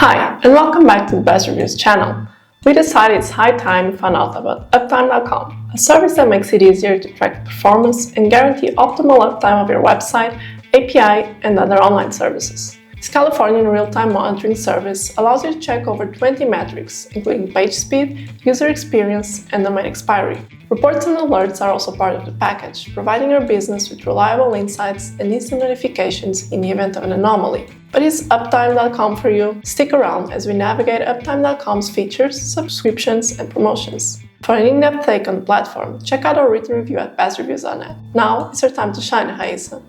Hi, and welcome back to the Best Reviews channel. We decided it's high time you found out about Uptime.com, a service that makes it easier to track performance and guarantee optimal uptime of your website, API, and other online services. This Californian real-time monitoring service allows you to check over 20 metrics, including page speed, user experience, and domain expiry. Reports and alerts are also part of the package, providing your business with reliable insights and instant notifications in the event of an anomaly. But is Uptime.com for you? Stick around as we navigate Uptime.com's features, subscriptions, and promotions. For an in-depth take on the platform, check out our written review at bestreviews.net. Now it's your time to shine, Raisa.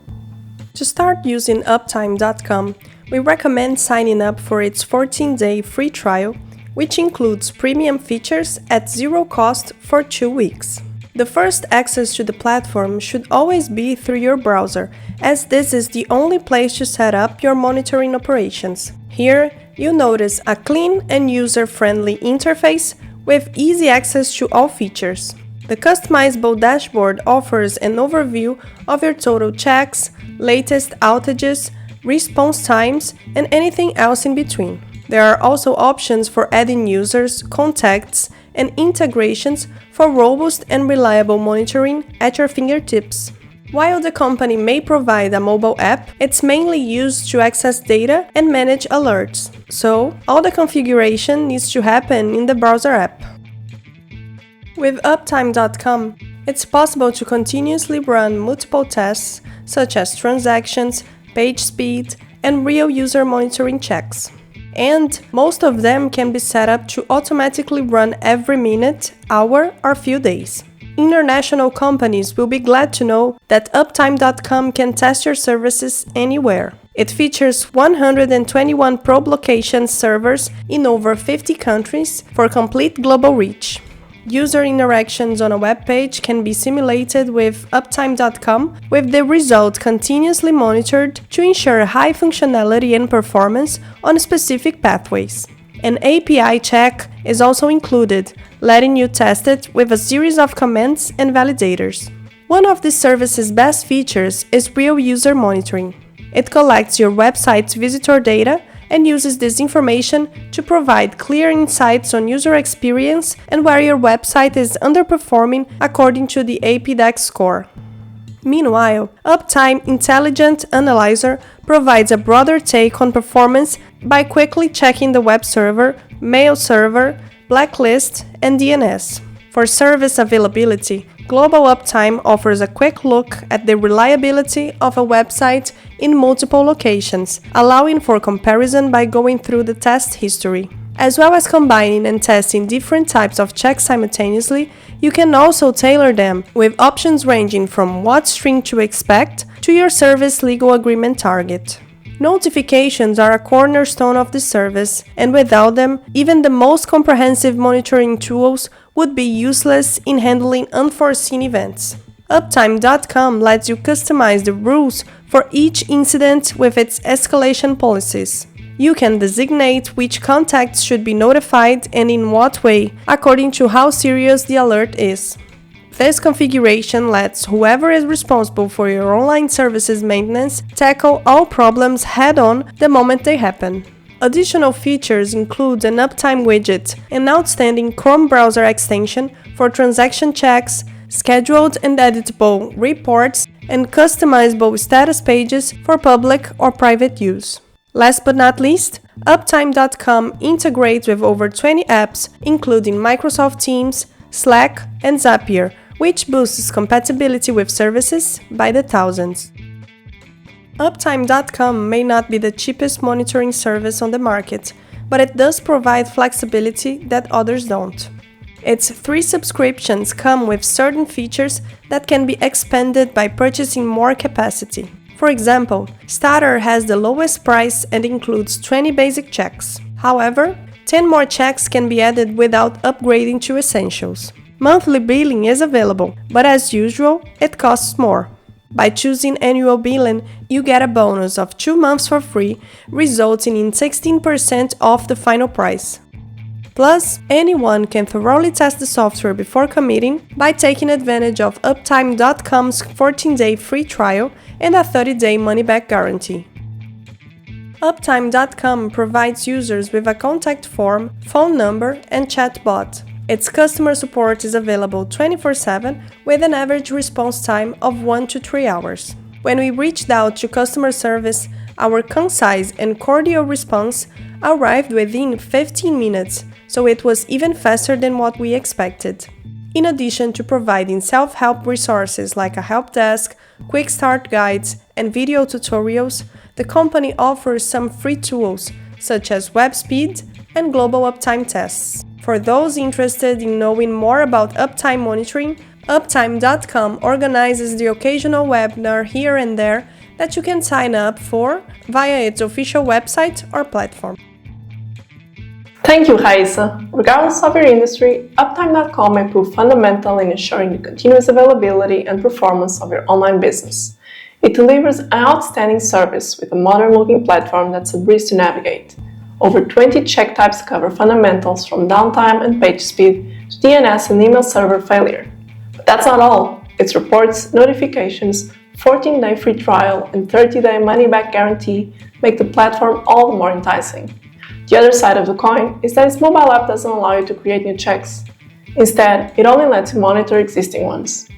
To start using Uptime.com, we recommend signing up for its 14-day free trial, which includes premium features at zero cost for 2 weeks. The first access to the platform should always be through your browser, as this is the only place to set up your monitoring operations. Here, you'll notice a clean and user-friendly interface with easy access to all features. The customizable dashboard offers an overview of your total checks, latest outages, response times, and anything else in between. There are also options for adding users, contacts, and integrations for robust and reliable monitoring at your fingertips. While the company may provide a mobile app, it's mainly used to access data and manage alerts, so all the configuration needs to happen in the browser app. With Uptime.com, it's possible to continuously run multiple tests such as transactions, page speed, and real user monitoring checks. And most of them can be set up to automatically run every minute, hour, or few days. International companies will be glad to know that Uptime.com can test your services anywhere. It features 121 probe location servers in over 50 countries for complete global reach. User interactions on a web page can be simulated with Uptime.com, with the result continuously monitored to ensure high functionality and performance on specific pathways. An API check is also included, letting you test it with a series of commands and validators. One of this service's best features is real user monitoring. It collects your website's visitor data and uses this information to provide clear insights on user experience and where your website is underperforming according to the APDEX score. Meanwhile, Uptime Intelligent Analyzer provides a broader take on performance by quickly checking the web server, mail server, blacklist, and DNS. For service availability, Global Uptime offers a quick look at the reliability of a website in multiple locations, allowing for comparison by going through the test history. As well as combining and testing different types of checks simultaneously, you can also tailor them with options ranging from what string to expect to your service legal agreement target. Notifications are a cornerstone of the service, and without them, even the most comprehensive monitoring tools would be useless in handling unforeseen events. Uptime.com lets you customize the rules for each incident with its escalation policies. You can designate which contacts should be notified and in what way, according to how serious the alert is. This configuration lets whoever is responsible for your online services maintenance tackle all problems head-on the moment they happen. Additional features include an Uptime widget, an outstanding Chrome browser extension for transaction checks, scheduled and editable reports, and customizable status pages for public or private use. Last but not least, Uptime.com integrates with over 20 apps, including Microsoft Teams, Slack, and Zapier, which boosts compatibility with services by the thousands. Uptime.com may not be the cheapest monitoring service on the market, but it does provide flexibility that others don't. Its 3 subscriptions come with certain features that can be expanded by purchasing more capacity. For example, Starter has the lowest price and includes 20 basic checks. However, 10 more checks can be added without upgrading to Essentials. Monthly billing is available, but as usual, it costs more. By choosing annual billing, you get a bonus of 2 months for free, resulting in 16% off the final price. Plus, anyone can thoroughly test the software before committing by taking advantage of Uptime.com's 14-day free trial and a 30-day money-back guarantee. Uptime.com provides users with a contact form, phone number, and chat bot. Its customer support is available 24/7 with an average response time of 1 to 3 hours. When we reached out to customer service, our concise and cordial response arrived within 15 minutes, so it was even faster than what we expected. In addition to providing self-help resources like a help desk, quick start guides, and video tutorials, the company offers some free tools such as web speed and global uptime tests. For those interested in knowing more about uptime monitoring, Uptime.com organizes the occasional webinar here and there that you can sign up for via its official website or platform. Thank you, Raisa. Regardless of your industry, Uptime.com may prove fundamental in ensuring the continuous availability and performance of your online business. It delivers an outstanding service with a modern-looking platform that's a breeze to navigate. Over 20 check types cover fundamentals from downtime and page speed to DNS and email server failure. But that's not all. Its reports, notifications, 14-day free trial, and 30-day money-back guarantee make the platform all the more enticing. The other side of the coin is that its mobile app doesn't allow you to create new checks. Instead, it only lets you monitor existing ones.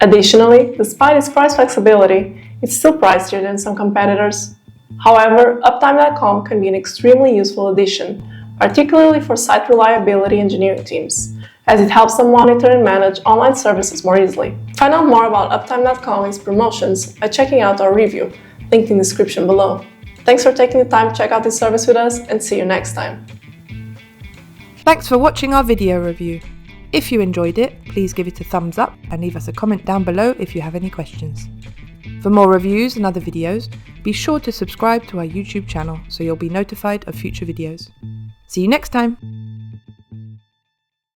Additionally, despite its price flexibility, it's still pricier than some competitors. However, Uptime.com can be an extremely useful addition, particularly for site reliability engineering teams, as it helps them monitor and manage online services more easily. Find out more about Uptime.com and its promotions by checking out our review, linked in the description below. Thanks for taking the time to check out this service with us, and see you next time. Thanks for watching our video review. If you enjoyed it, please give it a thumbs up and leave us a comment down below if you have any questions. For more reviews and other videos, be sure to subscribe to our YouTube channel so you'll be notified of future videos. See you next time!